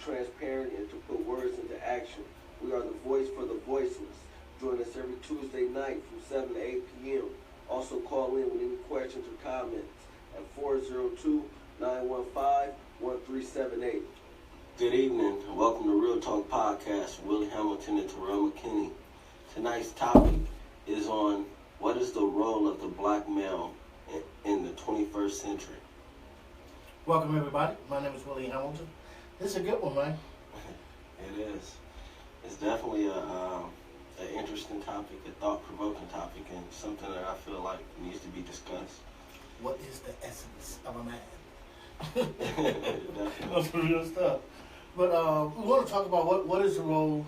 transparent, and to put words into action. We are the voice for the voiceless. Join us every Tuesday night from 7 to 8 p.m. Also call in with any questions or comments at 402-915-1378. Good evening, and welcome to Real Talk Podcast with Willie Hamilton and Terrell McKinney. Tonight's topic is on what is the role of the black male in the 21st century. Welcome, everybody. My name is Willie Hamilton. This is a good one, man. It is. It's definitely an interesting topic, a thought-provoking topic, and something that I feel like needs to be discussed. What is the essence of a man? That's real stuff. But we want to talk about what is the role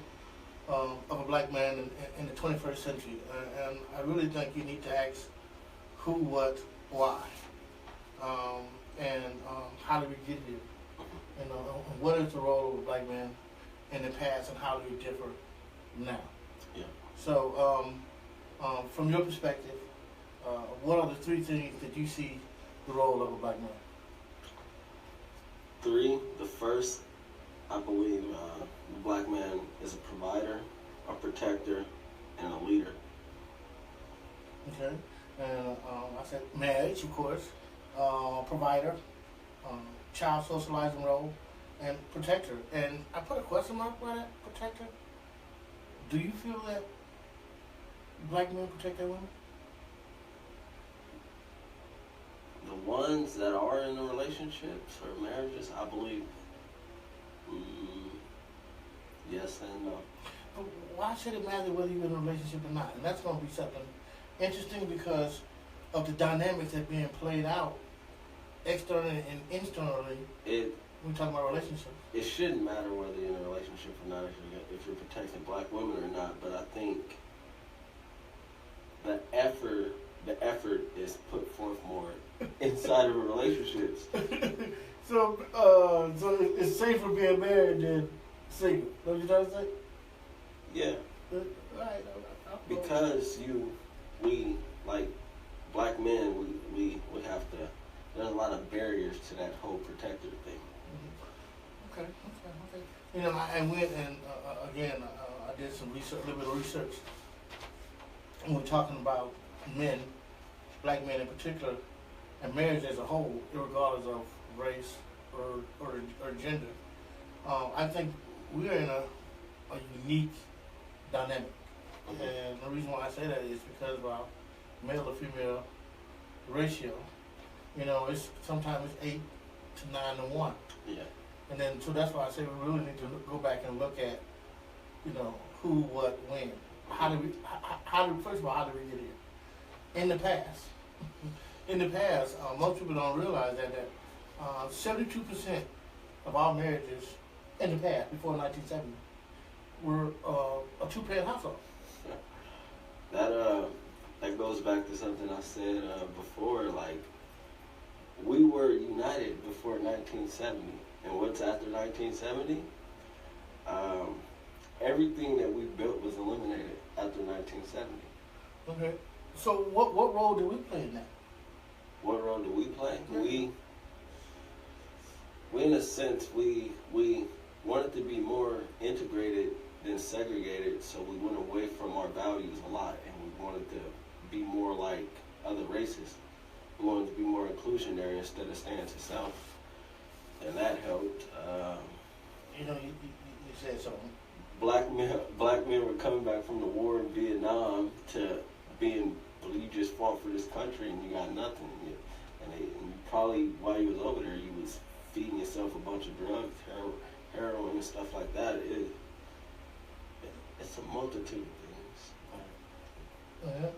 of a black man in the 21st century. And I really think you need to ask who, what, why, and how did we get here? And what is the role of a black man in the past, and how do we differ now? Yeah. So, from your perspective, what are the three things that you see the role of a black man? Three. The first, I believe, the black man is a provider, a protector, and a leader. Okay. And I said marriage, of course, provider, child socializing role, and protector. And I put a question mark by that, protector. Do you feel that black men protect their women? The ones that are in the relationships or marriages, I believe, yes and no. But why should it matter whether you're in a relationship or not? And that's going to be something interesting because of the dynamics that are being played out externally and internally. We're talking about relationships. It shouldn't matter whether you're in a relationship or not, if you're protecting black women or not. But I think the effort is put forth more inside of relationships. So it's safer being married than single. What you trying to say? Yeah. Right. Because we like black men, we have to. There's a lot of barriers to that whole protector thing. Okay. You know, I went and again, I did some research, a little bit of research, and we're talking about men, black men in particular, and marriage as a whole, regardless of race or gender. I think we're in a unique dynamic, and the reason why I say that is because of our male to female ratio. You know, sometimes it's 8 to 9 to 1. Yeah. And then, so that's why I say we really need to go back and look at, you know, who, what, when. First of all, how did we get here? In the past, most people don't realize that 72% of our marriages in the past, before 1970, were a two-parent household. That goes back to something I said before, like, we were united before 1970. And what's after 1970? Everything that we built was eliminated after 1970. Okay. So what role do we play in that? What role do we play? Yeah. We in a sense, we wanted to be more integrated than segregated, so we went away from our values a lot, and we wanted to be more like other races. We wanted to be more inclusionary instead of staying to self, and that helped. You know, you said something. Black men were coming back from the war in Vietnam to being, well, you just fought for this country and you got nothing. And probably while you was over there, you was feeding yourself a bunch of drugs, heroin and stuff like that. It's a multitude of things.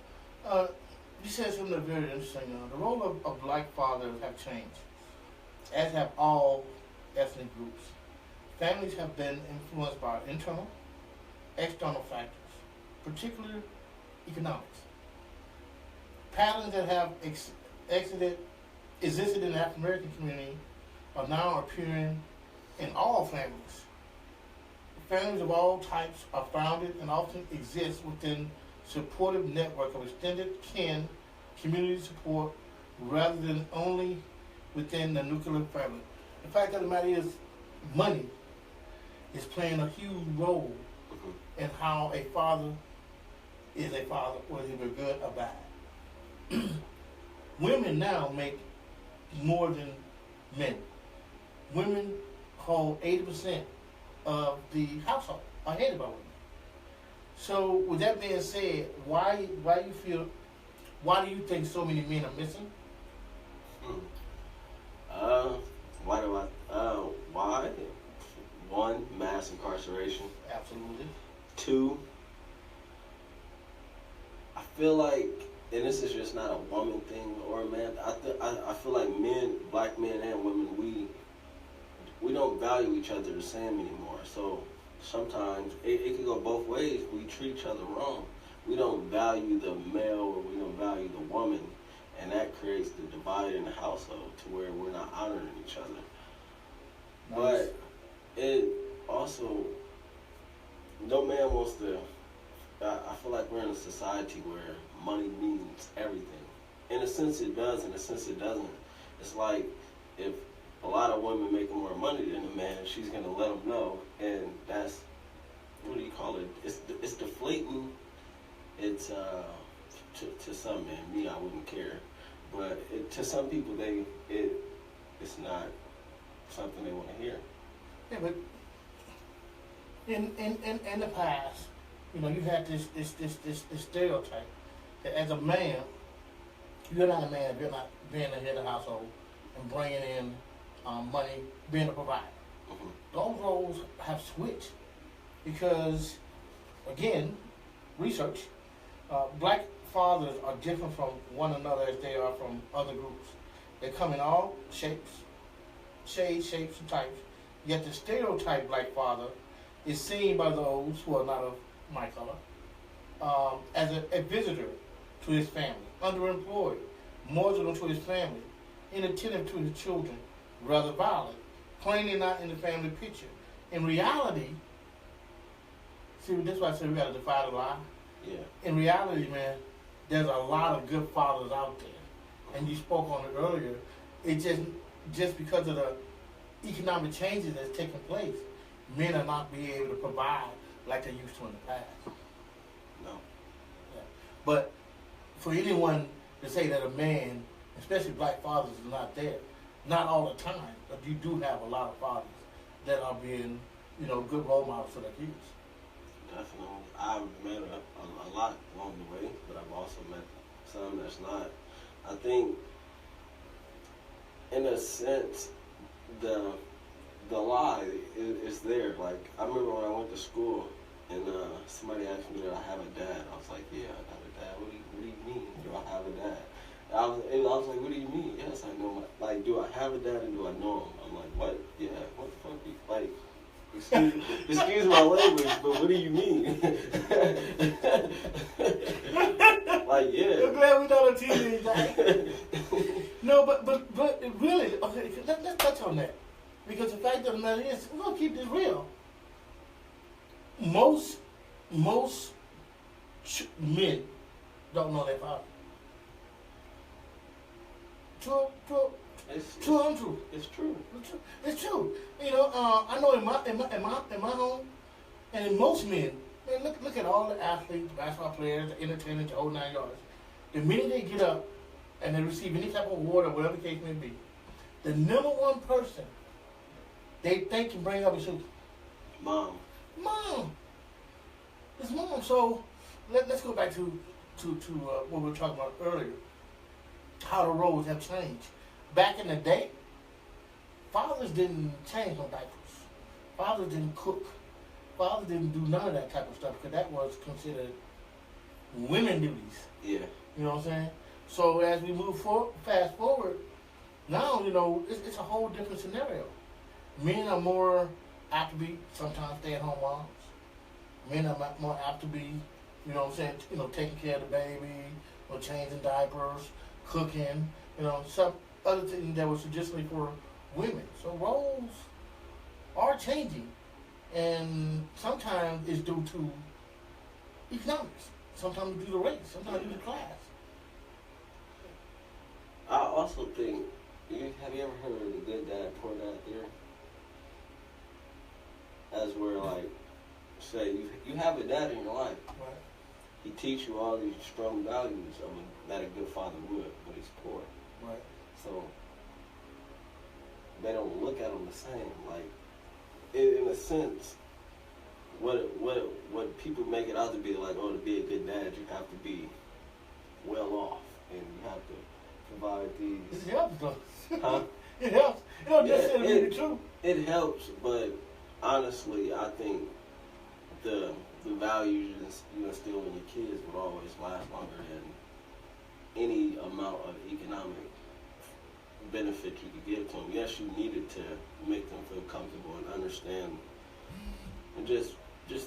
You said something very interesting. The role of black fathers have changed, as have all ethnic groups. Families have been influenced by internal, external factors, particularly economics. Patterns that have existed in the African American community are now appearing in all families. Families of all types are founded and often exist within supportive network of extended kin, community support, rather than only within the nuclear family. The fact of the matter is, money is playing a huge role in how a father is a father, whether he be good or bad. Women now make more than men. Women hold 80% of the household, are headed by women. So, with that being said, why do you think so many men are missing? Why do why? One, mass incarceration. Absolutely. Two, I feel like, and this is just not a woman thing or a man. I feel like men, black men and women, we don't value each other the same anymore. So sometimes it can go both ways. We treat each other wrong. We don't value the male or we don't value the woman, and that creates the divide in the household to where we're not honoring each other. Nice. But it also, no man wants to. I feel like we're in a society where money means everything. In a sense it does, in a sense it doesn't. It's like if a lot of women making more money than a man, she's going to let them know. And that's, what do you call it? It's deflating. It's, to some men, me, I wouldn't care. But to some people, it's not something they want to hear. Yeah, but in the past, you had this stereotype that as a man, you're not a man if you're not being the head of the household and bringing in money, being a provider. Those roles have switched because, again, research, black fathers are different from one another as they are from other groups. They come in all shapes, shades, shapes, and types. Yet the stereotype black father is seen by those who are not of my color as a visitor to his family, underemployed, marginal to his family, inattentive to his children, rather violent, plainly not in the family picture. In reality, see, that's why I say we got to defy the lie. Yeah. In reality, man, there's a lot of good fathers out there, and you spoke on it earlier. It just because of the economic changes that's taking place, men are not being able to provide like they used to in the past. No. Yeah. But for anyone to say that a man, especially black fathers, is not there, not all the time, but you do have a lot of fathers that are being, good role models for their kids. Definitely. I've met a lot along the way, but I've also met some that's not. I think, in a sense, the lie is there. Like, I remember when I went to school and somebody asked me, did I have a dad? I was like, yeah, I got a dad. What do you mean, do I have a dad? I was like, what do you mean? Yes, I know. Like, do I have a dad and do I know him? I'm like, what? Yeah, what the fuck? Like, excuse my language, but what do you mean? Like, yeah. I'm glad we don't tease that. No, but really, okay, let's touch on that. Because the fact of the matter is, we're going to keep this real. Most men don't know their father. True. Untrue. It's true. It's true. I know in my home, and in most men, man, look at all the athletes, basketball players, the entertainers, the whole 9 yards. The minute they get up and they receive any type of award or whatever the case may be, the number one person they think can bring up is who? Mom. It's mom. So let's go back to what we were talking about earlier. How the roles have changed. Back in the day, fathers didn't change no diapers. Fathers didn't cook. Fathers didn't do none of that type of stuff because that was considered women duties. Yeah. You know what I'm saying? So as we move fast forward, now, it's a whole different scenario. Men are more apt to be sometimes stay-at-home moms. Men are more apt to be, taking care of the baby, or changing diapers, cooking, some other things that was traditionally for women. So roles are changing, and sometimes it's due to economics. Sometimes it's due to race. Sometimes it's due to class. I also think, have you ever heard of the good dad, poor dad theory? As where say, you have a dad in your life. Right. He teach you all these strong values that a good father would, but he's poor. Right. So they don't look at him the same. Like, in a sense, what people make it out to be like, oh, to be a good dad, you have to be well off, and you have to provide these. It helps, though. Huh? It helps. It don't Yeah, necessarily be the truth. It helps, but honestly, I think the values you instill in your kids would always last longer than any amount of economic benefit you could give to them. Yes, you needed to make them feel comfortable and understand, and just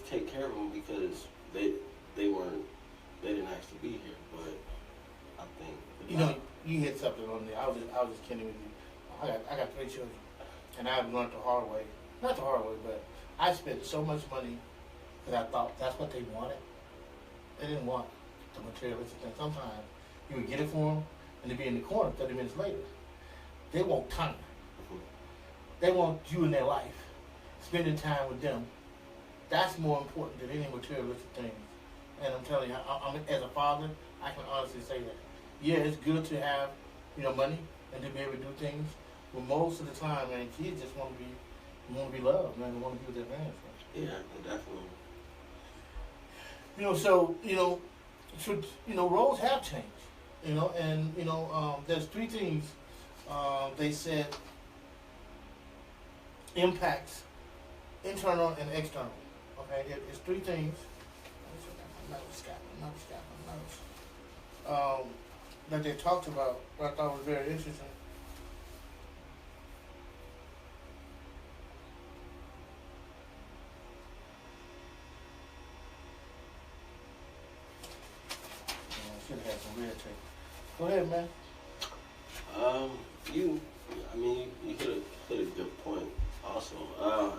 take care of them because they didn't ask to be here. But I think You know, you hit something on there. I was just kidding with you. I got 3 children, and I've learned the hard way. Not the hard way, but I spent so much money because I thought that's what they wanted. They didn't want the materialistic thing. Sometimes you would get it for them, and they'd be in the corner 30 minutes later. They want time. They want you in their life, spending time with them. That's more important than any materialistic things. And I'm telling you, I'm as a father, I can honestly say that. Yeah, it's good to have, money and to be able to do things, but most of the time, man, kids just want to be loved, man. They want to be with their parents. Man. Yeah, definitely. Roles have changed. And there's 3 things they said impacts internal and external. Okay, it's 3 things. That they talked about, that I thought was very interesting. I should have had some red tape. Go ahead, man. You hit a good point. Also,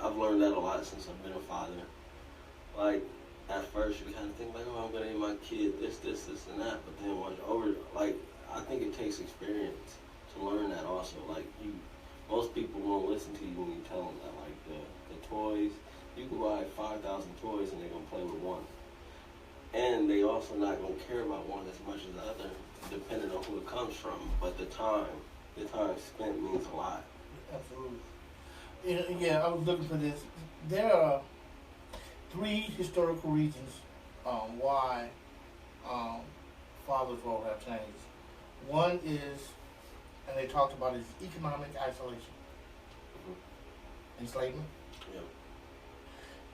I've learned that a lot since I've been a father. Like, at first you kind of think like, oh, I'm gonna name my kid this, and that. But then I think it takes experience to learn that also. Like, most people won't listen to you when you tell them that. Like the toys, you can buy 5,000 toys and they're gonna play with one, and they also not gonna care about one as much as the other, depending on who it comes from. But the time spent means a lot. Absolutely. Yeah, I was looking for this. There are 3 historical reasons why father's role have changed. One is, and they talked about, is economic isolation, enslavement. Yeah.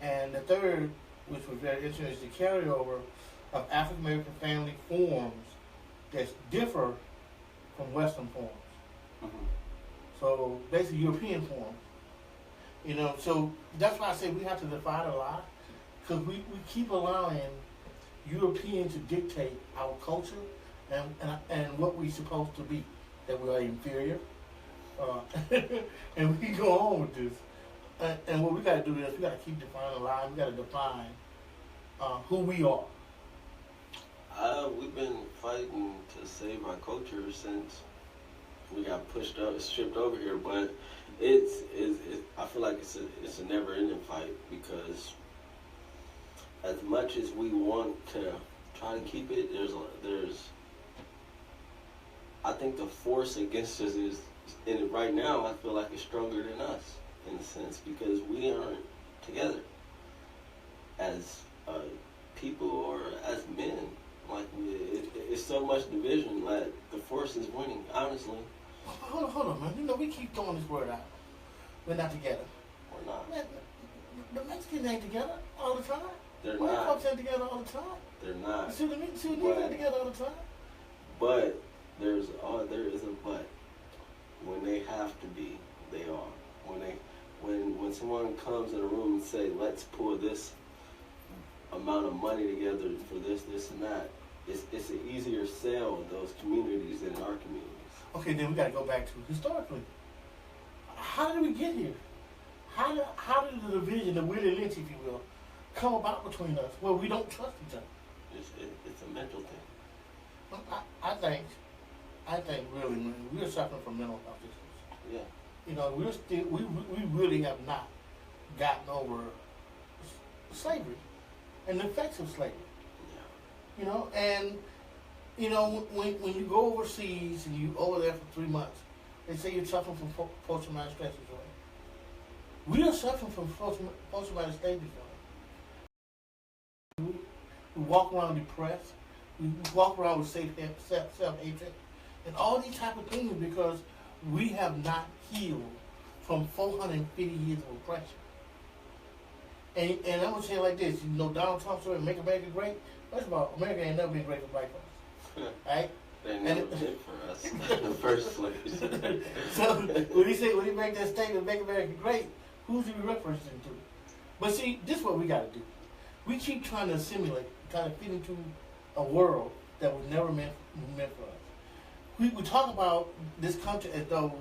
And the third, which was very interesting, is the carryover of African American family forms that differ from Western forms. Mm-hmm. So basically European forms. So that's why I say we have to divide a lot. Because we keep allowing Europeans to dictate our culture and what we're supposed to be, that we are inferior. And we go on with this. And what we got to do is we got to keep defining a line. We got to define who we are. We've been fighting to save our culture since we got shipped over here. But I feel like it's a never-ending fight because as much as we want to try to keep it, I think the force against us and right now I feel like it's stronger than us in a sense because we aren't together as people or as men. Like it's so much division. Like the force is winning, honestly. Hold on, man. We keep throwing this word out. We're not together. We're not. Man, the Mexicans ain't together all the time. They're White not. folks ain't together all the time. They're not. The Sudanese ain't together all the time. But there is a but. When they have to be, they are. When someone comes in a room and say, let's pull this amount of money together for this, and that, it's an easier sell in those communities than in our communities. Okay, then we got to go back to historically. How did we get here? How did the division, the Willie Lynch, if you will, come about between us where we don't trust each other? It's a mental thing. I think really, man, we're suffering from mental health issues. Yeah. We really have not gotten over slavery and the effects of slavery. Yeah. You know, and you know, when you go overseas and you over there for 3 months, they say you're suffering from post-traumatic stress disorder. We are suffering from post-traumatic stress disorder. We walk around depressed. We walk around with self-hatred, and all these type of things because we have not healed from 450 years of oppression. And I'm gonna say it like this: you know, Donald Trump's story, "Make America Great." First of all, America ain't never been great for black folks, right? They never did for us in the first place. So when he make that statement, "Make America Great," who's he referencing to? But see, this is what we got to do. We keep trying to assimilate, trying to fit into a world that was never meant for us. We talk about this country as though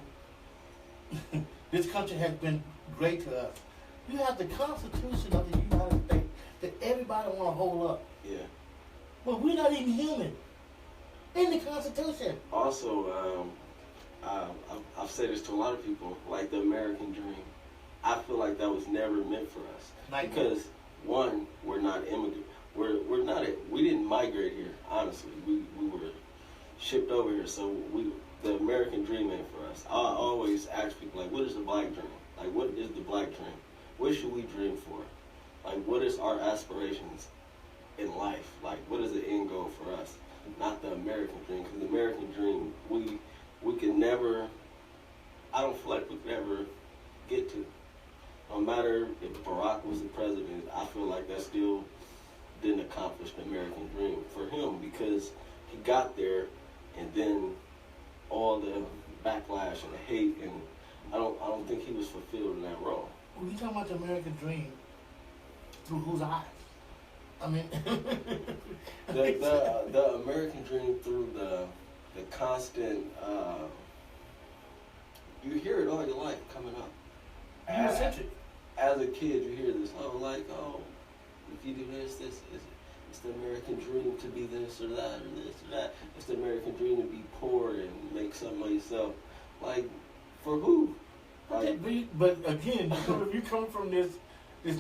this country has been great to us. You have the Constitution of the United States that everybody want to hold up. Yeah. But we're not even human in the Constitution. Also, I've said this to a lot of people, like the American dream. I feel like that was never meant for us. Because, one, we're not immigrants. We didn't migrate here, honestly. We were shipped over here, so the American dream ain't for us. I always ask people, like, what is the black dream? Like, what is the black dream? What should we dream for? Like, what is our aspirations in life? Like, what is the end goal for us? Not the American dream, because the American dream, we can never, I don't feel like we could ever get to. No matter if Barack was the president, I feel like that still didn't accomplish the American dream for him because he got there and then all the backlash and the hate, and I don't think he was fulfilled in that role. When you talking about the American dream, through whose eyes? I mean, the American dream through the constant. You hear it all your life coming up. As a kid, you hear this. If you do this, it's the American dream to be this or that or this or that. It's the American dream to be poor and make something of yourself. Like, for who? Like, but again, you come from this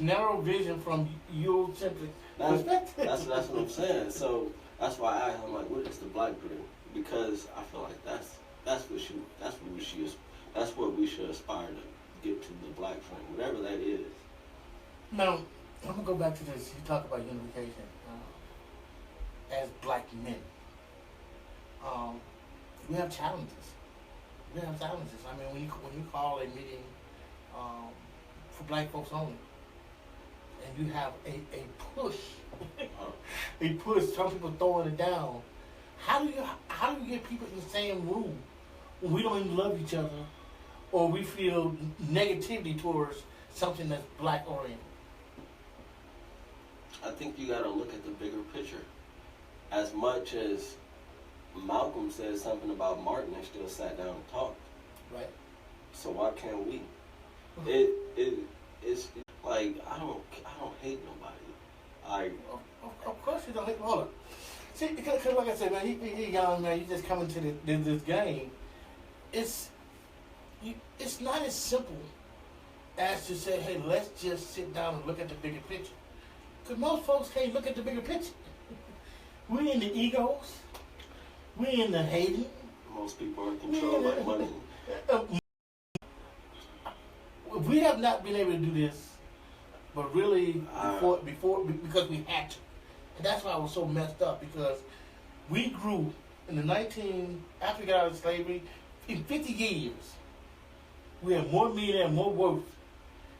narrow vision from Eurocentric perspective. That's what I'm saying. So that's why I'm like, what is the black dream? Because I feel like that's what we should aspire to get to, the black dream, whatever that is. Now, I'm gonna go back to this. You talk about unification as black men. We have challenges. I mean, when you call a meeting for black folks only, and you have a push, some people throwing it down. How do you get people in the same room when we don't even love each other, or we feel negativity towards something that's black oriented? I think you got to look at the bigger picture. As much as Malcolm said something about Martin, they still sat down and talked. Right. So why can't we? It's like I don't hate nobody. Of course you don't hate. Hold on. See, because like I said, man, he young man. You just coming to this game. It's not as simple as to say, hey, let's just sit down and look at the bigger picture. Because most folks can't look at the bigger picture. We in the egos. We in the hating. Most people are controlled by money. We have not been able to do this, but really before because we had to. And that's why I was so messed up, because we grew in after we got out of slavery, in 50 years, we had more meaning and more worth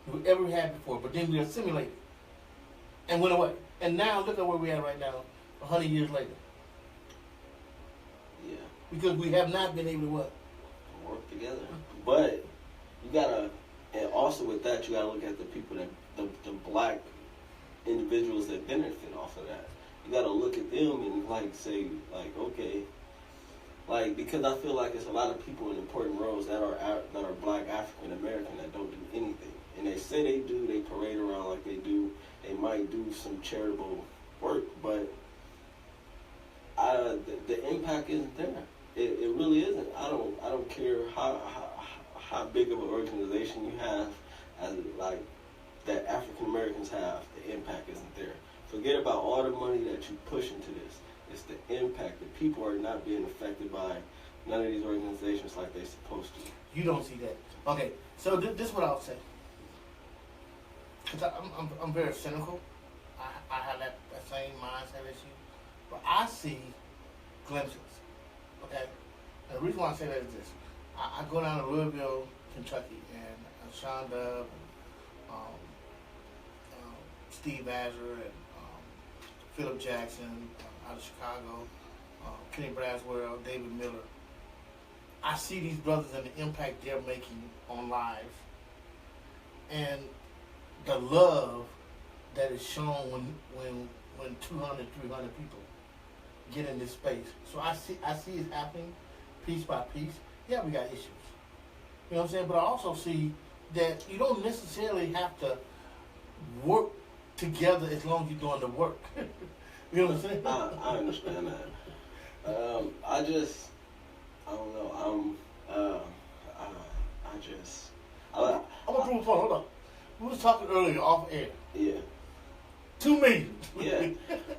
than we ever had before, but then we assimilated and went away. And now look at where we are right now, 100 years later. Yeah. Because we have not been able to what? Work together. But you gotta, and also with that, you gotta look at the people the black individuals that benefit off of that. You gotta look at them and say, okay, because I feel like it's a lot of people in important roles that are black African American that don't do anything. And they say they do, they parade around like they do. They might do some charitable work, but the impact isn't there. It really isn't. I don't care how big of an organization you have, as that African Americans have. the impact isn't there. Forget about all the money that you push into this. It's the impact. The people are not being affected by none of these organizations like they're supposed to. You don't see that. Okay, so this is what I'll say. Because I'm very cynical. I have that same mindset as you. But I see glimpses. Okay? And the reason why I say that is this. I go down to Louisville, Kentucky, and Sean Dove, Steve Azure, and Philip Jackson out of Chicago, Kenny Braswell, David Miller. I see these brothers and the impact they're making on lives, and the love that is shown when 200, 300 people get in this space. So I see it happening piece by piece. Yeah, we got issues. You know what I'm saying? But I also see that you don't necessarily have to work together as long as you're doing the work. You know what I'm saying? I understand that. I don't know. I'm gonna prove a point. Hold on. We was talking earlier off air. Yeah. 2 million. Yeah.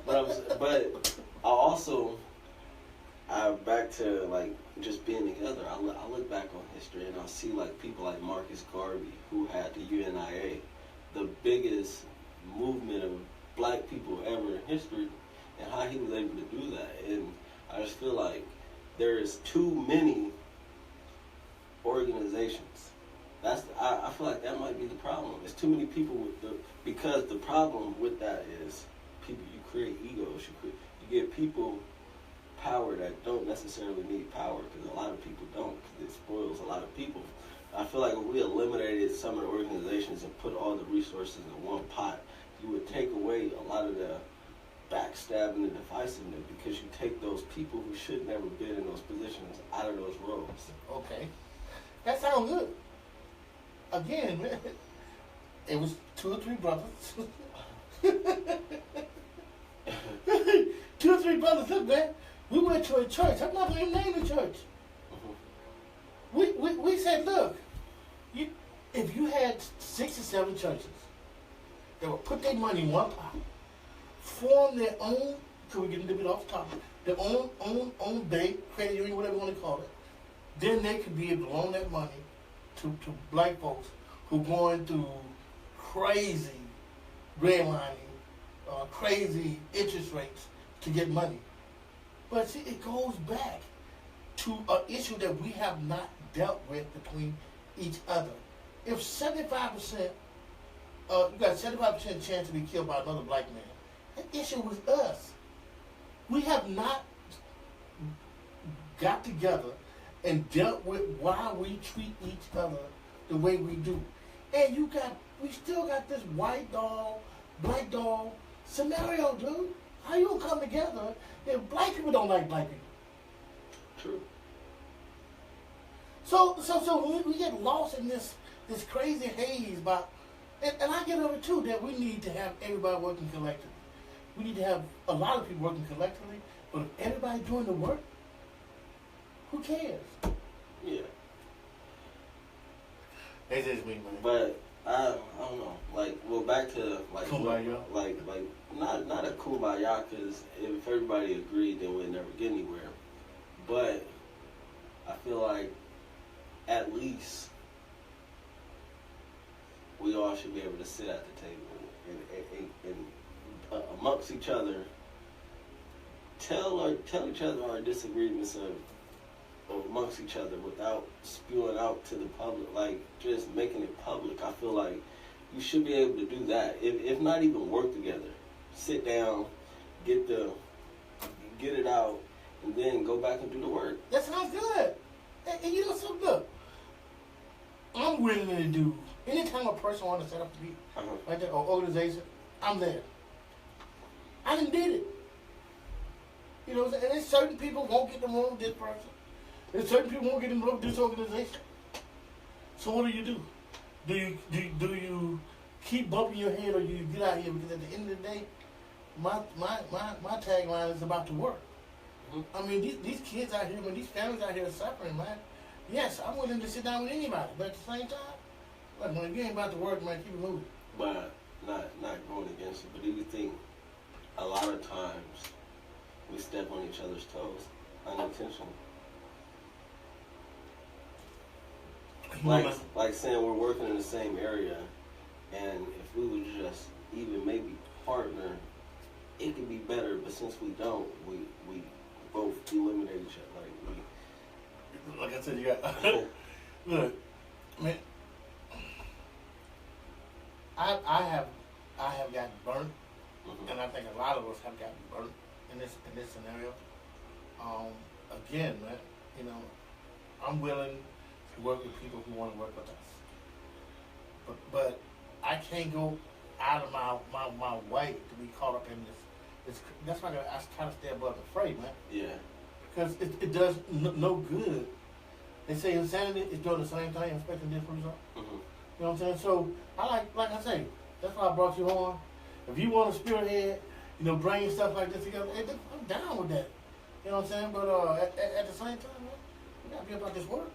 But back to like just being together. I look back on history and I see like people like Marcus Garvey who had the UNIA, the biggest movement of black people ever in history, and how he was able to do that. And I just feel like there is too many organizations. I feel like that might be the problem. There's too many people because the problem with that is people. You create egos. You give people power that don't necessarily need power, because a lot of people don't, because it spoils a lot of people. I feel like if we eliminated some of the organizations and put all the resources in one pot, you would take away a lot of the backstabbing and divisiveness, because you take those people who should never been in those positions out of those roles. Okay. That sounds good. Again, man, it was 2 or 3 brothers. 2 or 3 brothers. Look, man, we went to a church. I'm not going to even name the church. We said, look, if you had 6 or 7 churches that would put their money in one pot, form their own, could we get a little bit off the top, their own bank, credit union, whatever you want to call it, then they could be able to loan that money to black folks who are going through crazy redlining, crazy interest rates to get money. But see, it goes back to an issue that we have not dealt with between each other. If 75%, you got 75% chance to be killed by another black man, the issue was us. We have not got together and dealt with why we treat each other the way we do. And we still got this white dog, black dog scenario, dude. How you gonna come together if black people don't like black people? True. So we get lost in this crazy haze about, and I get over too that we need to have everybody working collectively. We need to have a lot of people working collectively, but if everybody doing the work, who cares? Yeah. That's just me, man. But I don't know. Like, well, back to like kumbaya. Like not a kumbaya, because if everybody agreed, then we'd never get anywhere. But I feel like at least we all should be able to sit at the table and amongst each other tell each other our disagreements amongst each other without spewing out to the public, like just making it public. I feel like you should be able to do that. If not even work together, sit down, get it out, and then go back and do the work. That sounds good. And you know something? Look, I'm willing to do anytime a person wants to set up a meeting, like that, or organization. I'm there. I done did it. You know, and there's certain people won't get along with this person. There's certain people won't get involved with this organization. So what do? Do you keep bumping your head, or do you get out of here? Because at the end of the day, my tagline is about to work. Mm-hmm. I mean, these kids out here, when these families out here are suffering, man. Yes, I'm willing to sit down with anybody, but at the same time, look, when you ain't about to work, man, keep it moving. But not going against lot of times we step on each other's toes unintentionally. Like saying we're working in the same area, and if we would just even maybe partner, it could be better. But since we don't, we both eliminate each other. Like I said, you got look, man. I have gotten burnt, and I think a lot of us have gotten burnt in this scenario. Again, man, you know, I'm willing to work with people who want to work with us, but I can't go out of my way to be caught up in this. That's why I try to stay above the fray, man. Yeah. Because it does no good. They say insanity is doing the same thing, expecting different results. You know what I'm saying? So I like I say, that's why I brought you on. If you want to spearhead, you know, bringing stuff like this together, I'm down with that. You know what I'm saying? But at the same time, man, we gotta be about this work.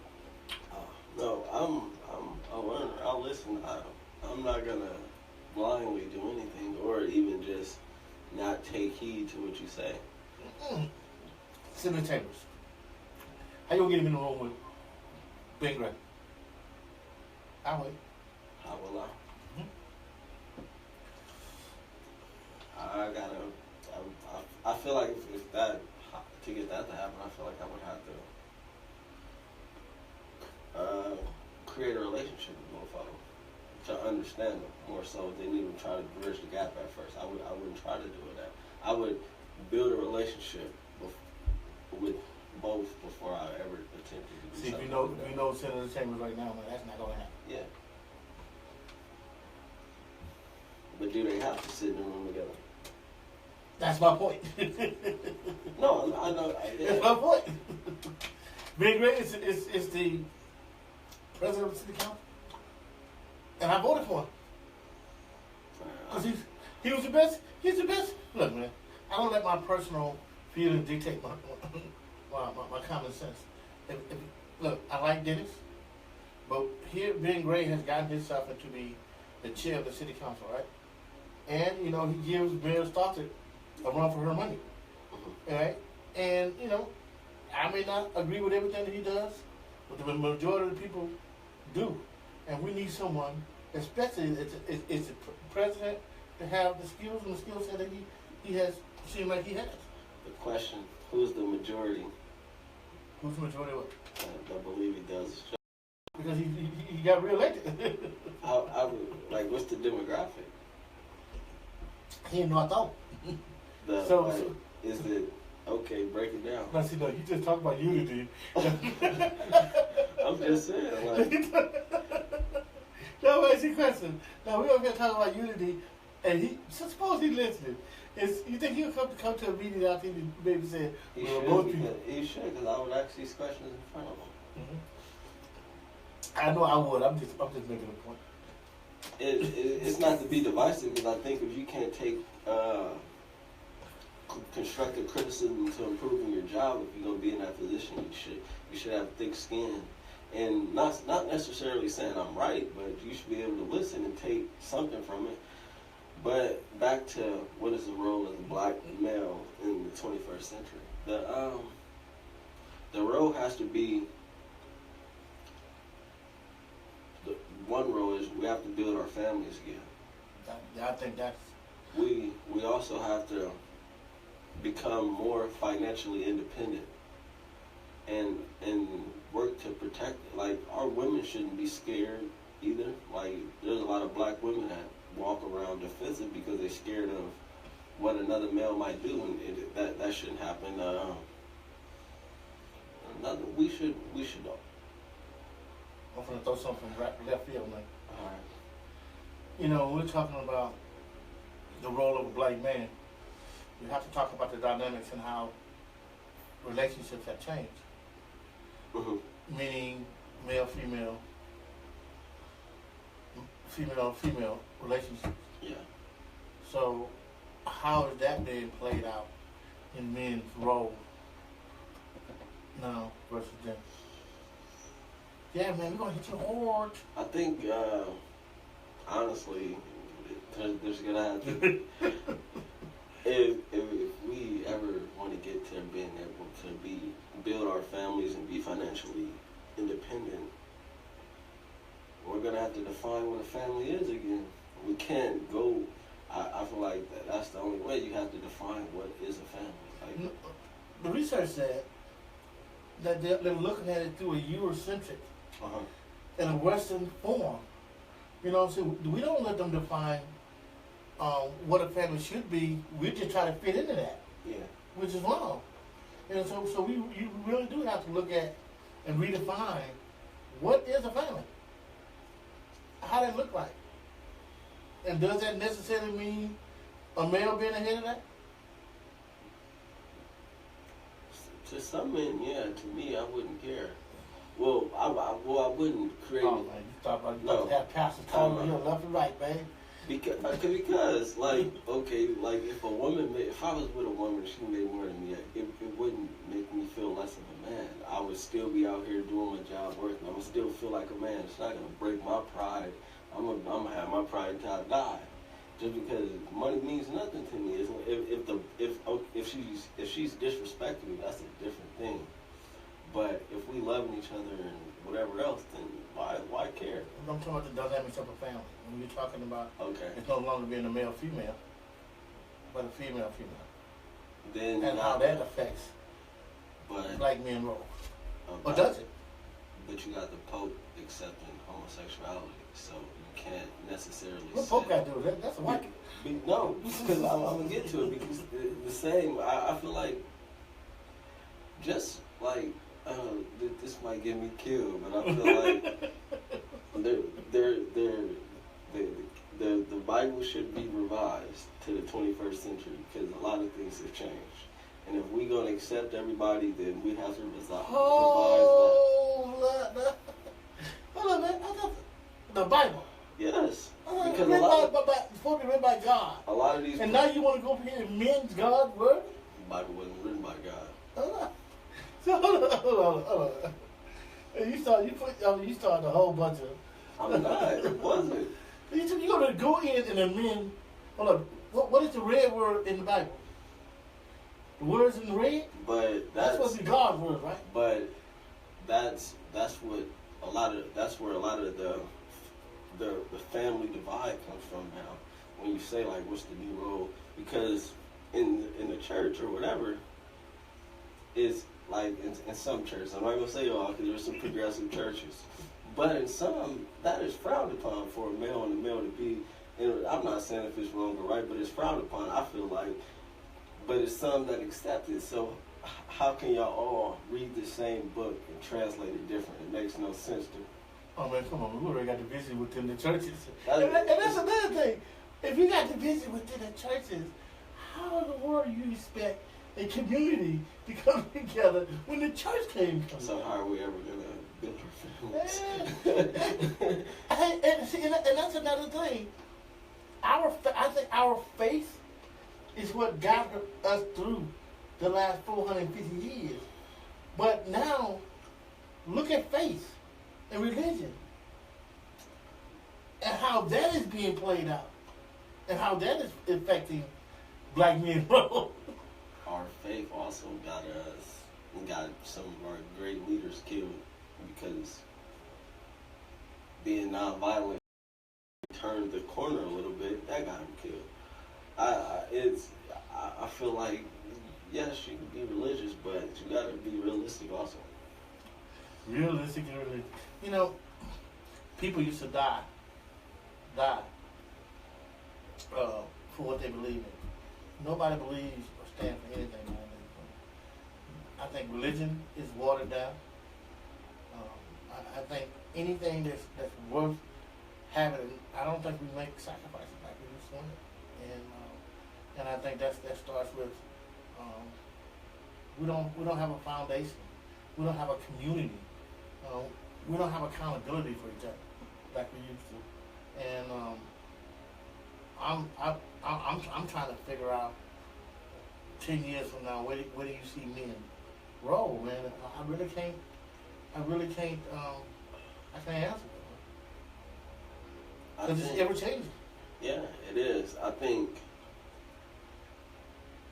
No, I'm a learner. I'll listen. I'm not gonna blindly do anything, or even just not take heed to what you say. Sit in the chambers. How you gonna get him in the room with Big Ray? I'll wait. How will I? I feel like if that, to get that to happen, I feel like I would have to create a relationship with both of them to understand them more so than even try to bridge the gap at first. I wouldn't try to do that. I would build a relationship with both before I ever attempted to do something. See, if you know Senator Chambers right now, man, that's not gonna happen. Yeah. But do they have to sit in the room together? That's my point. No, I know. Yeah. That's my point. Big Ray is the president of the city council, and I voted for him because he was the best. He's the best. Look, man, I don't let my personal feelings dictate my common sense. Look, I like Dennis, but here Ben Gray has gotten himself into the chair of the city council, right? And you know he gives Mayor Stockton a run for her money, right? And you know, I may not agree with everything that he does, but the majority of the people do, and we need someone, especially it's the president, to have the skills and the skill set that he has seemed like he has. The question: who's the majority? Who's the majority of what? I believe he does. Because he got reelected. I would, like, what's the demographic? He ain't know I thought. Is it okay? Break it down. No, see, no, you just talk about unity. I'm just saying, like. No, ask your question. Now we're over here talking about unity, and suppose he listening. You think he'll come to a meeting after he maybe said, He should, because I would ask these questions in front of him. I know I would. I'm just making a point. It's not to be divisive, because I think if you can't take constructive criticism to improving your job, if you're gonna be in that position, you should have thick skin, and not necessarily saying I'm right, but you should be able to listen and take something from it. But back to what is the role of the black male in the 21st century? The role has to be. One role is we have to build our families again. I think that's. We also have to become more financially independent and work to protect it. Like, our women shouldn't be scared either. Like, there's a lot of black women that walk around defensive because they're scared of what another male might do, and that shouldn't happen. We should. I'm gonna throw something from left field, man. All right. You know, when we're talking about the role of a black man, you have to talk about the dynamics and how relationships have changed. Meaning male-female, female-female relationships. Yeah. So, how is that being played out in men's role now versus then? Yeah, man, we're gonna hit you hard. I think, honestly, there's gonna have to. if to being able to build our families and be financially independent, we're gonna have to define what a family is again. We can't go. I feel like that's the only way. You have to define what is a family. Like, the research said that they're looking at it through a Eurocentric in a Western form. You know, so we don't let them define what a family should be. We just try to fit into that. Yeah. Which is wrong. And so you really do have to look at and redefine what is a family. How does it look like? And does that necessarily mean a male being ahead of that? To some men, yeah. To me, I wouldn't care. Well, I wouldn't create. Oh man, you thought about that pastors telling you left and right, man. Because, like, okay, like if I was with a woman, she made more than me, it wouldn't make me feel less of a man. I would still be out here doing my job, working. I would still feel like a man. It's not gonna break my pride. I'm gonna have my pride until I die. Just because money means nothing to me. If she's disrespecting me, that's a different thing. But if we loving each other and whatever else, then why care? I'm talking about the dynamics of a family. When you're talking about, okay, it's no longer being a male female, but a female. Then and how that affects black men role. Or does it? But you got the Pope accepting homosexuality, so you can't necessarily. What Pope got to do with that? That's a white. No, because I'm gonna get to it because the same. I feel like just like this might get me killed, but I feel like the Bible should be revised to the 21st century because a lot of things have changed. And if we're going to accept everybody, then we have to revise that. Hold on, man. The Bible. Yes. Because before we read by God. A lot of these. And now you want to go over here and mend God's word? The Bible wasn't written by God. Hold on. So hold on. You started a whole bunch of. I'm not. It wasn't. You're going to go in and amend. Hold on. What is the red word in the Bible? The words in red? But that's supposed to be God's word, right? But that's where a lot of the family divide comes from now. When you say like, what's the new role? Because in the church or whatever, is like in some churches. I'm not gonna say all because there's some progressive churches, but in some that is frowned upon for a male and a male to be. And I'm not saying if it's wrong or right, but it's frowned upon. I feel like. But it's some that accept it. So how can y'all all read the same book and translate it different? It makes no sense to me. Oh man, come on, we already got division within the churches. And that's another thing. If you got division within the churches, how in the world do you expect a community to come together when the church came? So how are we ever gonna build our families? and that's another thing. I think our faith is what got us through the last 450 years. But now, look at faith and religion and how that is being played out and how that is affecting black men. Our faith also got some of our great leaders killed because being nonviolent turned the corner a little bit. That got them killed. I feel like, yes, you can be religious, but you gotta be realistic also. Realistic and religious. You know, people used to die for what they believe in. Nobody believes or stands for anything. I think religion is watered down. I think anything that's worth having, I don't think we make sacrifices like we used to. And I think that starts with we don't have a foundation. We don't have a community. We don't have accountability for each other like we used to. And I'm trying to figure out 10 years from now where do you see men roll, man? I really can't. I can't answer that. Because it's ever changing. Yeah, it is. I think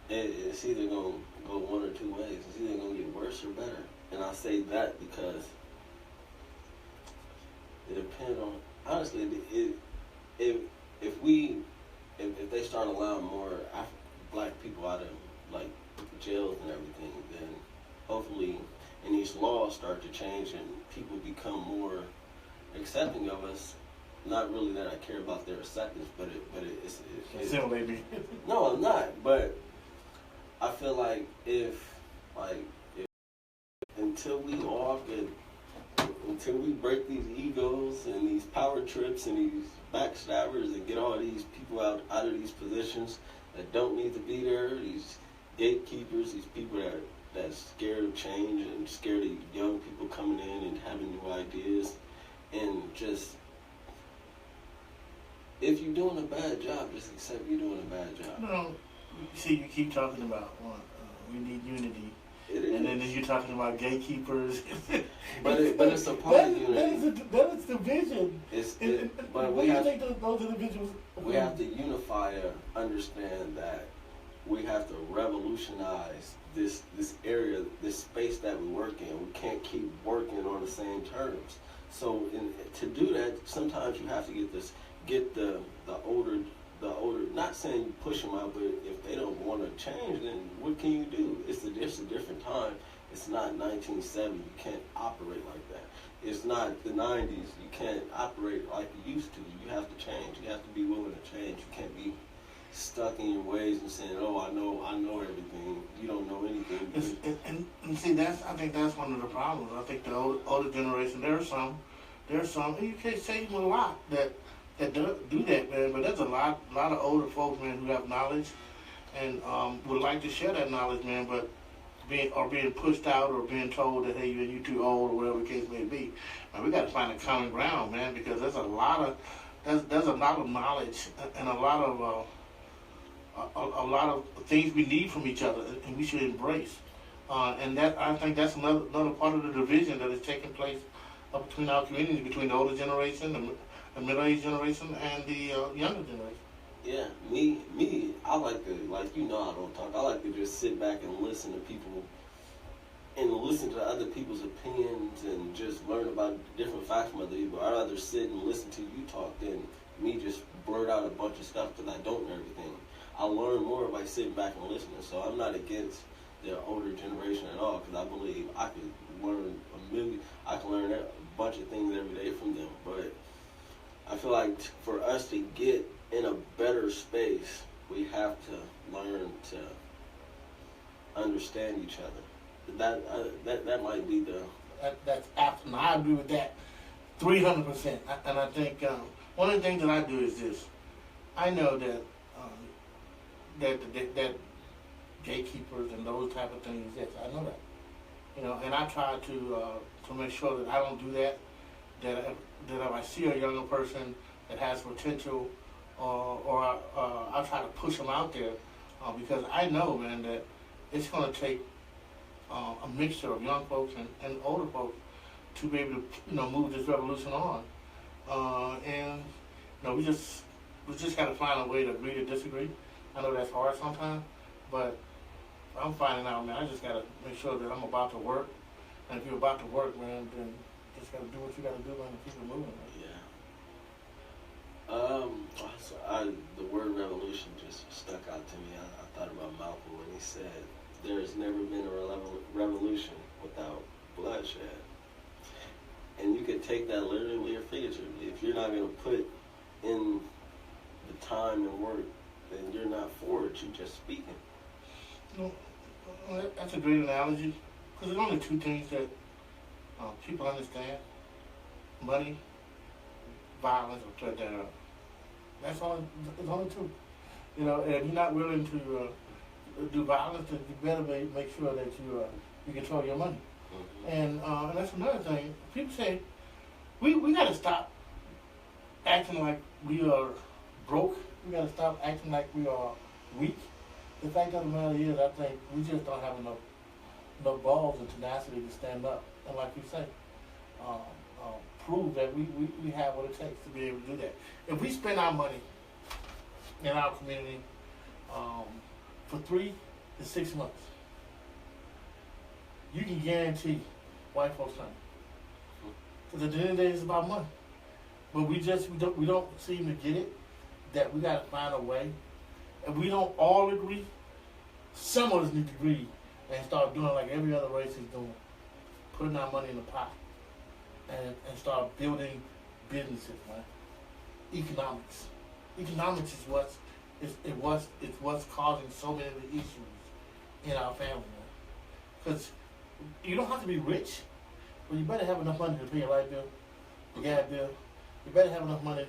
it's either gonna go one or two ways. It's either gonna get worse or better. And I say that because it depends on, honestly, if we if they start allowing more black people out of like jails and everything, then hopefully, and these laws start to change and people become more accepting of us. Not really that I care about their acceptance, but it's no, I'm not. But I feel like if until we all get, until we break these egos and these power trips and these backstabbers and get all these people out of these positions that don't need to be there, these gatekeepers, these people that's scared of change and scared of young people coming in and having new ideas, and just, if you're doing a bad job, just accept you're doing a bad job. No, see, you keep talking about we need unity. It is. And then you're talking about gatekeepers. but it's a part of unity. That is division. But what do you think those individuals? We have to unify to understand that we have to revolutionize this area, this space that we work in. We can't keep working on the same terms. So to do that, sometimes you have to get the older. Not saying you push them out, but if they don't want to change, then what can you do? It's a different time. It's not 1970. You can't operate like that. It's not the 90s. You can't operate like you used to. You have to change. You have to be willing to change. You can't be stuck in your ways and saying, "Oh, I know everything." You don't know anything. And see, I think that's one of the problems. I think the older generation, there's some, and you can't say a lot that do that, man. But there's a lot of older folks, man, who have knowledge and would like to share that knowledge, man, but being pushed out or being told that, hey, you're too old or whatever the case may be. Man, we got to find a common ground, man, because there's a lot of knowledge and a lot of things we need from each other, and we should embrace. And that, I think that's another part of the division that is taking place between our community, between the older generation, the middle-aged generation, and the younger generation. Yeah, me, I like to, like, I don't talk. I like to just sit back and listen to people and listen to other people's opinions and just learn about different facts from other people. I'd rather sit and listen to you talk than me just blurt out a bunch of stuff because I don't know everything. I learn more by sitting back and listening. So I'm not against the older generation at all, because I believe I can learn a bunch of things every day from them. But I feel like for us to get in a better space, we have to learn to understand each other. That might be the... That's absolutely, I agree with that 300%. And I think one of the things that I do is this. I know that that gatekeepers and those type of things exist. I know that. And I try to make sure that I don't do that. That if I see a younger person that has potential, or I try to push them out there, because I know, man, that it's going to take a mixture of young folks and older folks to be able to, move this revolution on. And we just got to find a way to agree to disagree. I know that's hard sometimes, but I'm finding out, man, I just got to make sure that I'm about to work. And if you're about to work, man, then just got to do what you got to do, man, and keep it moving. Man. Yeah. The word revolution just stuck out to me. I thought about Malcolm when he said, "There has never been a revolution without bloodshed." And you could take that literally or figuratively. If you're not going to put in the time and work, then you're not for it. You're just speaking. That's a great analogy, because there's only two things that people understand: money, violence, or threat thereof. That's all. There's only two. And if you're not willing to do violence, then you better make sure that you control your money. Mm-hmm. And that's another thing. People say we got to stop acting like we are broke. We got to stop acting like we are weak. The fact of the matter is, I think we just don't have enough balls and tenacity to stand up. And like you say, prove that we have what it takes to be able to do that. If we spend our money in our community for 3 is 6 months. You can guarantee white folks honey. Because at the end of the day, it's about money. But we don't seem to get it. That we got to find a way. And we don't all agree. Some of us need to agree and start doing like every other race is doing. Putting our money in the pot. And start building businesses, man. Economics. Economics is what's causing so many of the issues in our family, man. Because you don't have to be rich, but you better have enough money to pay your light bill, your gas bill. You better have enough money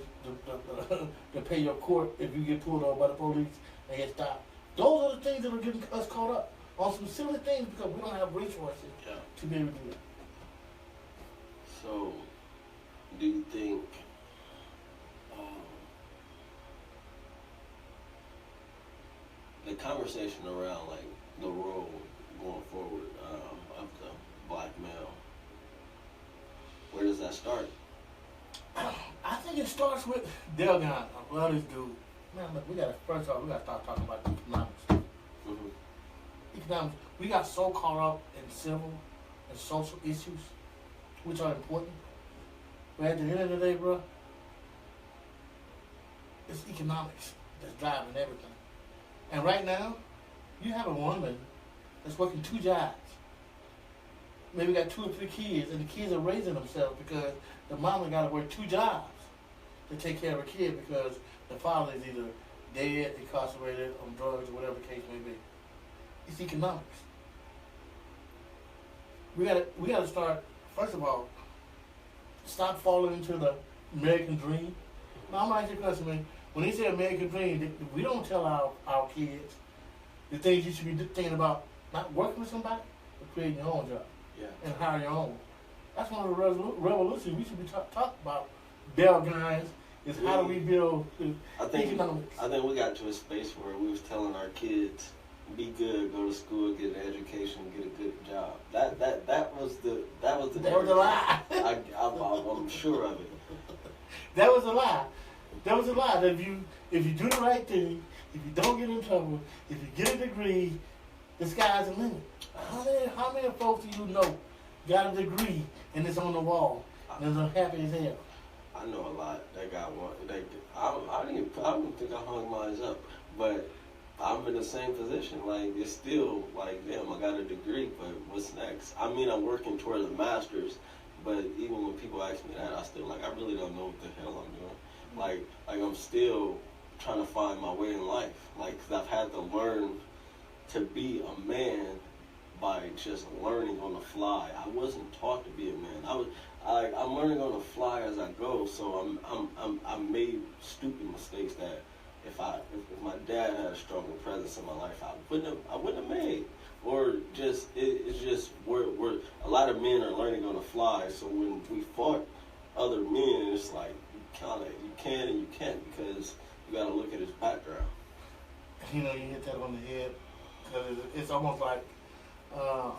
to pay your court if you get pulled over by the police and get stopped. Those are the things that are getting us caught up on some silly things because we don't have resources to be able to do that. So, do you think the conversation around like the role going forward of the black male, where does that start? I think it starts with Delgon. I love this dude. Man, look, first off, we gotta start talking about economics. Mm-hmm. Economics. We got so caught up in civil and social issues, which are important. But at the end of the day, bro, it's economics that's driving everything. And right now, you have a woman that's working 2 jobs. Maybe got 2 or 3 kids, and the kids are raising themselves because the mama got to work 2 jobs to take care of her kid because the father is either dead, incarcerated, on drugs, or whatever the case may be. It's economics. We gotta start. First of all, stop falling into the American dream. Now I'm gonna ask you a question, man. When they say American dream, we don't tell our kids the things you should be thinking about, not working with somebody, but creating your own job. Yeah. And hire your own. That's one of the revolutions we should be talking about. Bell guys is how do we build economics. I think we got to a space where we was telling our kids, be good, go to school, get an education, get a good job. That was the lie. I'm sure of it. That was a lie. That was a lie. That if you do the right thing, if you don't get in trouble, if you get a degree, the sky's the limit. How many folks do you know got a degree and it's on the wall and they're happy as hell? I know a lot that got one. I don't think I hung mine up, but I'm in the same position. Like it's still like, damn, I got a degree, but what's next? I mean, I'm working towards a master's, but even when people ask me that, I still like I really don't know what the hell I'm doing. Like I'm still trying to find my way in life. Like, cause I've had to learn to be a man by just learning on the fly. I wasn't taught to be a man. I'm learning on the fly as I go. So I made stupid mistakes that if my dad had a stronger presence in my life, I wouldn't have made. Or just it's just we're a lot of men are learning on the fly. So when we fought other men, it's like you can and you can't because you got to look at his background. You know, you hit that on the head because it's almost like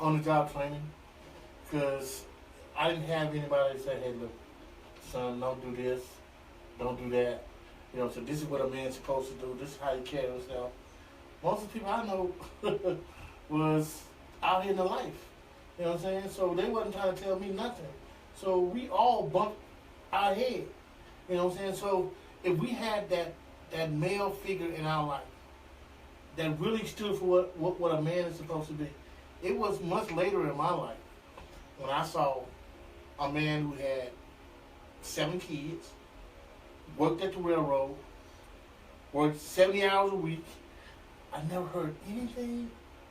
on-the-job training. Because I didn't have anybody say, "Hey, look, son, don't do this, don't do that." You know, so this is what a man's supposed to do. This is how you carry yourself. Most of the people I know was out here in the life. You know what I'm saying? So they wasn't trying to tell me nothing. So we all bumped our head. You know what I'm saying? So if we had that male figure in our life that really stood for what a man is supposed to be, it was much later in my life when I saw a man who had 7 kids, worked at the railroad, worked 70 hours a week. I never heard anything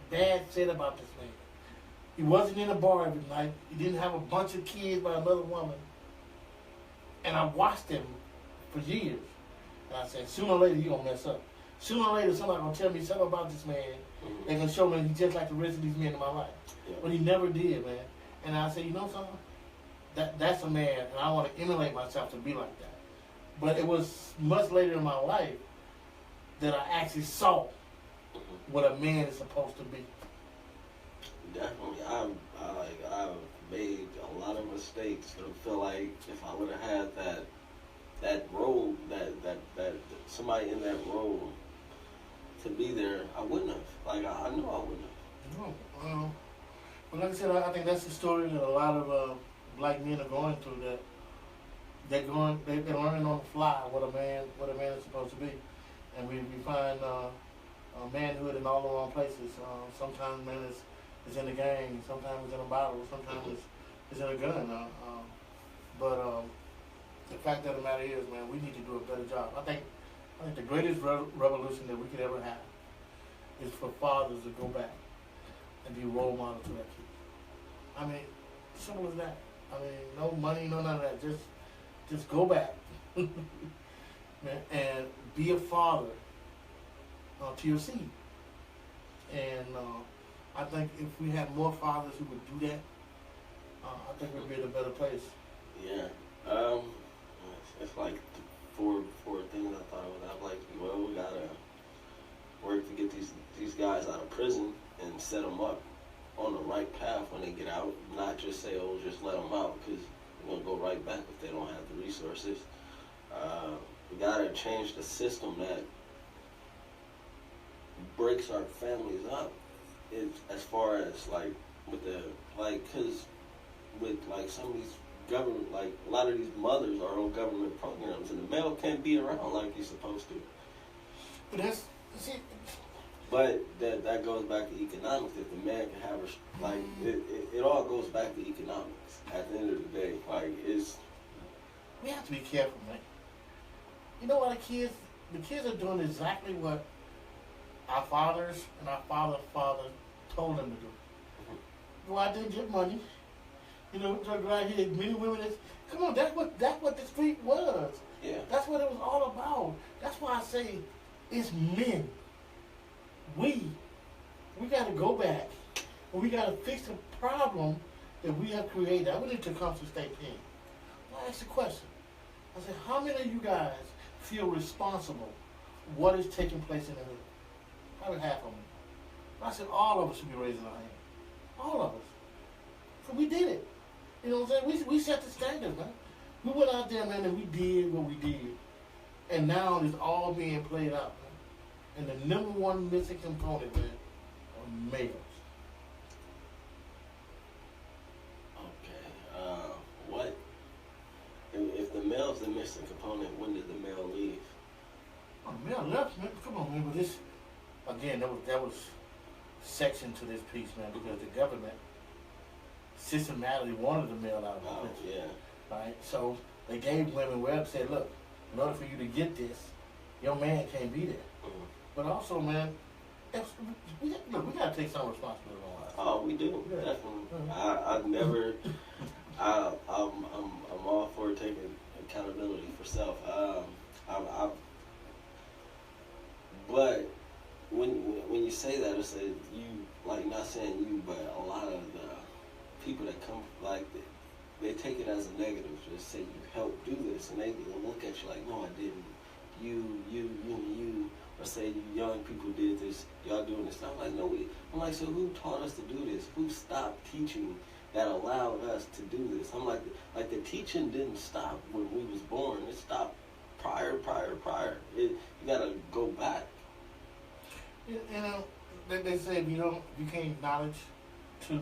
bad said about this man. He wasn't in a bar every night. He didn't have a bunch of kids by another woman. And I watched him for years. And I said, sooner or later, you're going to mess up. Sooner or later, somebody's going to tell me something about this man. Mm-hmm. They're going to show me he's just like the rest of these men in my life. Yeah. But he never did, man. And I said, you know something? That's a man, and I want to emulate myself to be like that. But it was much later in my life that I actually saw what a man is supposed to be. Definitely. I've made a lot of mistakes, but I feel like if I would have had that role, that somebody in that role to be there, I wouldn't have. Like I know I wouldn't But like I said, I think that's the story that a lot of black men are going through. That they're learning on the fly what a man is supposed to be, and we find manhood in all the wrong places. Sometimes man is in a gang, sometimes it's in a bottle, sometimes it's in a gun. But the fact of the matter is, man, we need to do a better job. I think the greatest revolution that we could ever have is for fathers to go back and be role models to their kids. I mean, simple as that. I mean, no money, no none of that. Just go back man, and be a father to your seed. And I think if we had more fathers who would do that, I think we'd be in a better place. Yeah. It's like four things I thought of. I'm like, well, we gotta work to get these guys out of prison and set them up on the right path when they get out. Not just say, oh, just let them out, because they're gonna go right back if they don't have the resources. We gotta change the system that breaks our families up. As far as like with the because with like some of these government, like a lot of these mothers are on government programs, and the male can't be around like he's supposed to. But But that goes back to economics. If the man can have it all goes back to economics. At the end of the day, we have to be careful, man. You know what, the kids are doing exactly what our fathers and our father told them to do. Go out there and get money. You know, go out here, many women. Come on, that's what the street was. Yeah. That's what it was all about. That's why I say it's men. We got to go back and we got to fix the problem that we have created. I went into Compton State Pen. I asked a question. I said, how many of you guys feel responsible for what is taking place in the hood? Probably half of them. I said, all of us should be raising our hand. All of us. So we did it. You know what I'm saying? We set the standard, man. We went out there, man, and we did what we did. And now it's all being played out, man. And the number one missing component, man, are males. Okay. What if the male's the missing component? When did the male leave? Oh, the male left, man. Come on, man. But this, again, that was section to this piece, man, because the government systematically wanted the male out of office. Yeah. Right? So they gave women web, said, look, in order for you to get this, your man can't be there. Mm-hmm. But also, man, we got to take some responsibility on us. Oh, we do, Yeah. definitely. I've never. I'm all for taking accountability for self. But when you say that, it's you, like, not saying you, but a lot of the people that come, like, they take it as a negative. Just say you helped do this, and they look at you like, no, I didn't. You, or say you young people did this, y'all doing this. I'm like, no, I'm like, so who taught us to do this? Who stopped teaching that allowed us to do this? I'm like the teaching didn't stop when we was born. It stopped prior. You gotta go back. You know, they say if you can't acknowledge truth,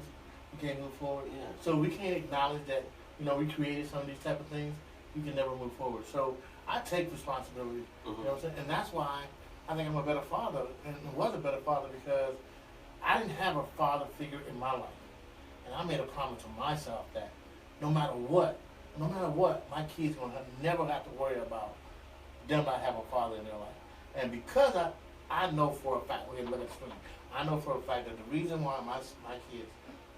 you can't move forward. Yeah. So we can't acknowledge that, we created some of these type of things. You can never move forward. So I take responsibility. Mm-hmm. You know what I'm saying? And that's why I think I'm a better father, and was a better father, because I didn't have a father figure in my life. And I made a promise to myself that no matter what, my kids gonna never have to worry about them not having a father in their life. And because I know for a fact, we're gonna look at the screen, I know for a fact that the reason why my kids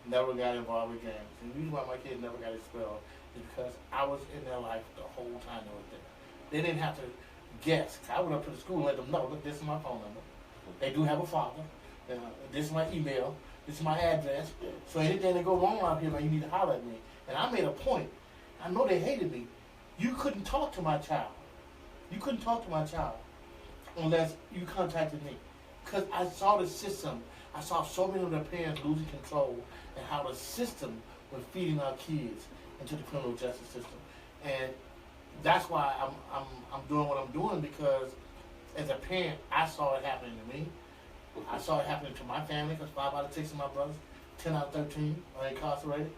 never got involved with gangs, and the reason why my kids never got expelled, is because I was in their life the whole time they were there. They didn't have to guess. I went up to the school and let them know, look, this is my phone number. They do have a father. This is my email. This is my address. So anything that go wrong out here, man, you need to holler at me. And I made a point. I know they hated me. You couldn't talk to my child. Unless you contacted me. Because I saw the system. I saw so many of their parents losing control, and how the system was feeding our kids into the criminal justice system. And that's why I'm doing what I'm doing, because as a parent, I saw it happening to me. I saw it happening to my family, because 5 out of 6 of my brothers 10 out of 13 are incarcerated.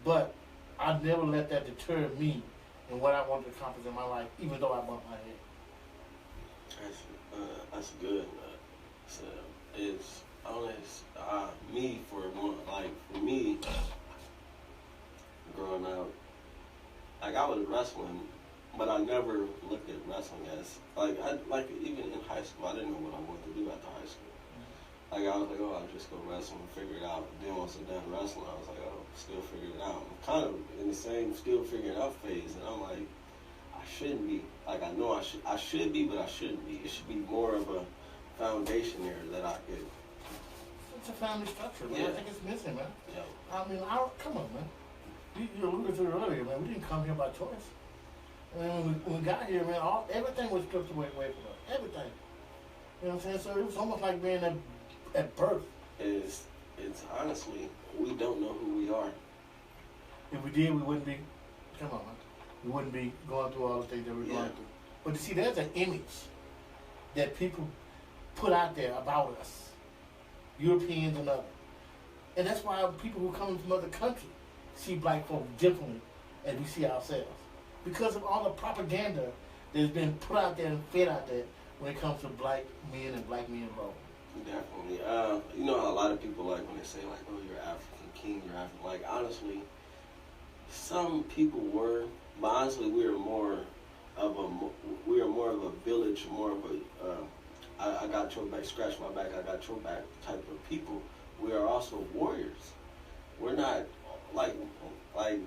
But I never let that deter me in what I want to accomplish in my life, even though I bumped my head. That's good. So it's honest. Me for one, like for me, growing up, like I was wrestling, but I never looked at wrestling as like even in high school, I didn't know what I wanted to do after high school. Like I was like, oh, I'll just go wrestle and figure it out. Then once I'm done wrestling, I was like, oh, still figure it out. I'm kind of in the same still figuring out phase, and I'm like, I shouldn't be. Like I know I should be, but I shouldn't be. It should be more of a foundation there that I could. It's a family structure, man. Yeah. I think it's missing, man. Yeah. I mean, come on, man. You alluded to it earlier, man. We didn't come here by choice. I mean, when we got here, man, everything was stripped away from us. Everything. You know what I'm saying? So it was almost like being at birth. It's honestly, we don't know who we are. If we did, we wouldn't be. Come on, man. We wouldn't be going through all the things that we're going through. But you see, there's an image that people put out there about us, Europeans and others. And that's why people who come from other countries see black folk differently as we see ourselves. Because of all the propaganda that's been put out there and fed out there when it comes to black men and black men role. Definitely. You know how a lot of people like when they say like, oh, you're African king, you're African. Like honestly, some people were, but honestly, we are more of a village, more of a I got your back, scratch my back, I got your back type of people. We are also warriors. We're not like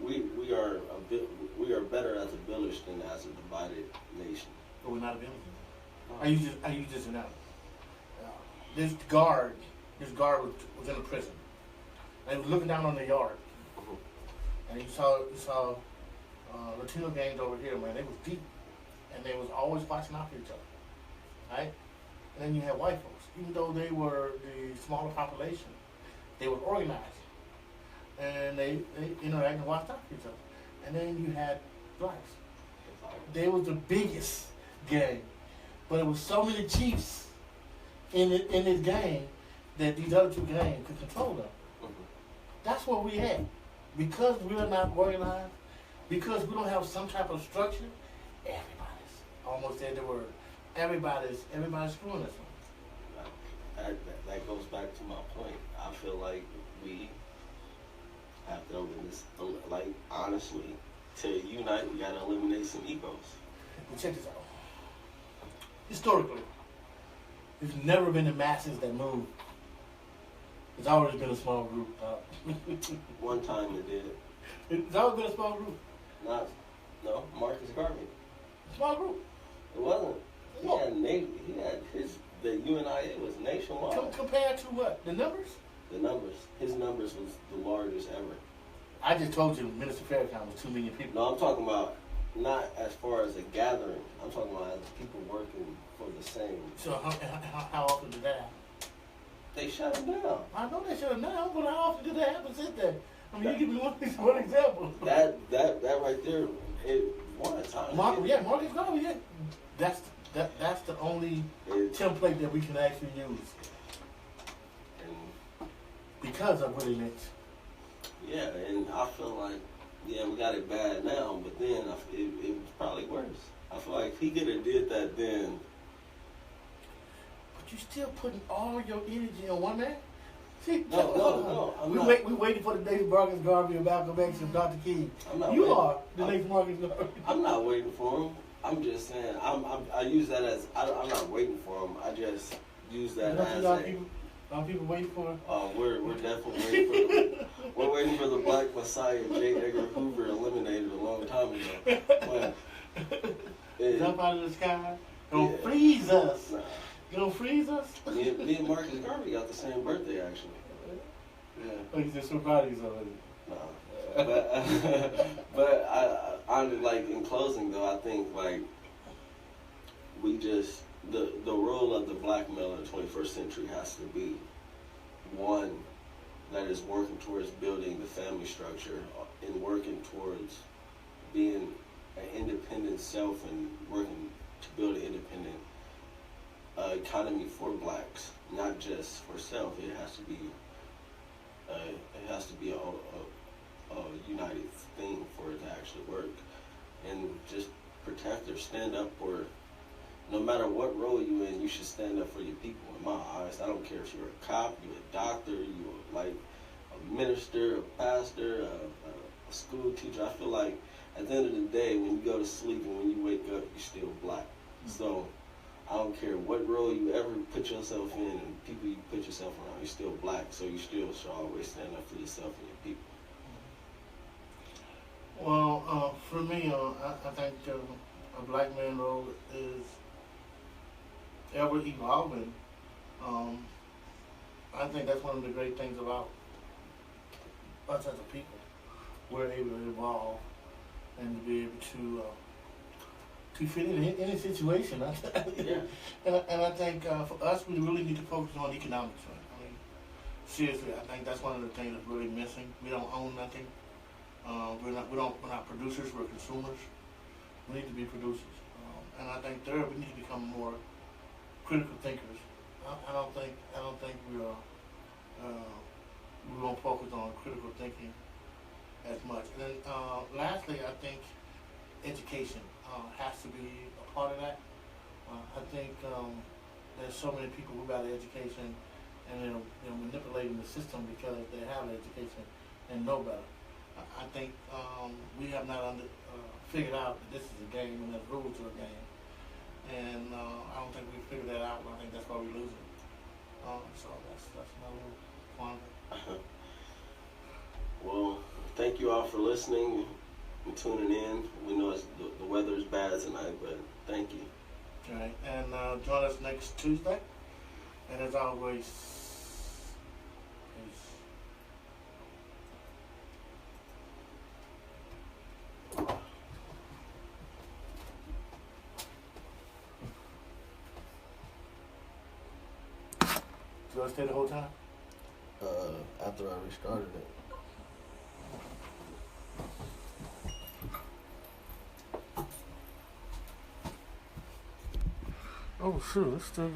we are better as a village than as a divided nation. But we're not a village. I use this analogy. This guard was in a prison. And he was looking down on the yard. And you saw Latino gangs over here, man. They was deep. And they was always watching out for each other. Right? And then you had white folks. Even though they were the smaller population, they were organized. And they interacted and watched out for each other. And then you had blacks. They was the biggest gang. But it was so many chiefs in this gang that these other two gangs could control them. That's what we had. Because we're not organized, because we don't have some type of structure, everybody's, almost said the word, everybody's screwing us. That goes back to my point. I feel like we have to open this, like honestly, to unite, we gotta eliminate some egos. Well, check this out. Historically, it's never been the masses that move. It's always been a small group. One time it did. It's always been a small group. No, Marcus Garvey. Small group. It wasn't. The UNIA was nationwide. Compared to what? The numbers? The numbers. His numbers was the largest ever. I just told you Minister Farrakhan was 2 million people. No, I'm talking about not as far as a gathering. I'm talking about as people working for the same. So how often did that happen? They shut him down. I know they shut him down, but how often did that happen since then? I mean, you give me one example. That right there, it one time. Marcus Garvey, yeah. That's the only template that we can actually use. And because of Willie Lynch. Yeah, and I feel like, we got it bad now, but then it was probably worse. I feel like if he could have did that then. But you still putting all your energy on one man? See, No. We waiting for the next Marcus Garvey or Malcolm X or Dr. King. You are the next Marcus Garvey. I'm not waiting for him. I'm just saying, I use that as, I'm not waiting for him. I just use that as a people waiting for him? We're definitely waiting for the Black Messiah, J. Edgar Hoover, eliminated a long time ago. Jump out of the sky. Don't freeze us. Nah. You don't freeze us? Me and Marcus Garvey got the same birthday, actually. Yeah. Oh, he's just so proud of you already. No. But I like, in closing though, I think like we just, the role of the black male in the 21st century has to be one that is working towards building the family structure and working towards being an independent self and working to build an independent economy for blacks, not just for self. It has to be it has to be a united thing for it to actually work. And just protect or stand up for, no matter what role you in, you should stand up for your people. In my eyes, I don't care if you're a cop, you're a doctor, you're like a minister, a pastor, a school teacher. I feel like at the end of the day, when you go to sleep and when you wake up, you're still black. So I don't care what role you ever put yourself in and people you put yourself around, you're still black. So you still should always stand up for yourself and your people. Well, for me, I think a black man role is ever evolving. I think that's one of the great things about us as a people. We're able to evolve and to be able to fit in any situation. Yeah. And I think for us, we really need to focus on economics. Right? I mean, seriously, I think that's one of the things that's really missing. We don't own nothing. We're not producers. We're consumers. We need to be producers. And I think third, we need to become more critical thinkers. I don't think we won't focus on critical thinking as much. And then lastly, I think education has to be a part of that. I think there's so many people who got an education and they're manipulating the system because they have an education and know better. I think we have not figured out that this is a game and there's rules to a game. And I don't think we figured that out, and I think that's why we're losing. So that's another point. Well, thank you all for listening and tuning in. We know the weather is bad tonight, but thank you. All right, and join us next Tuesday. And as always, peace. Do I stay the whole time? After I restarted it. Oh, sure. Let's still.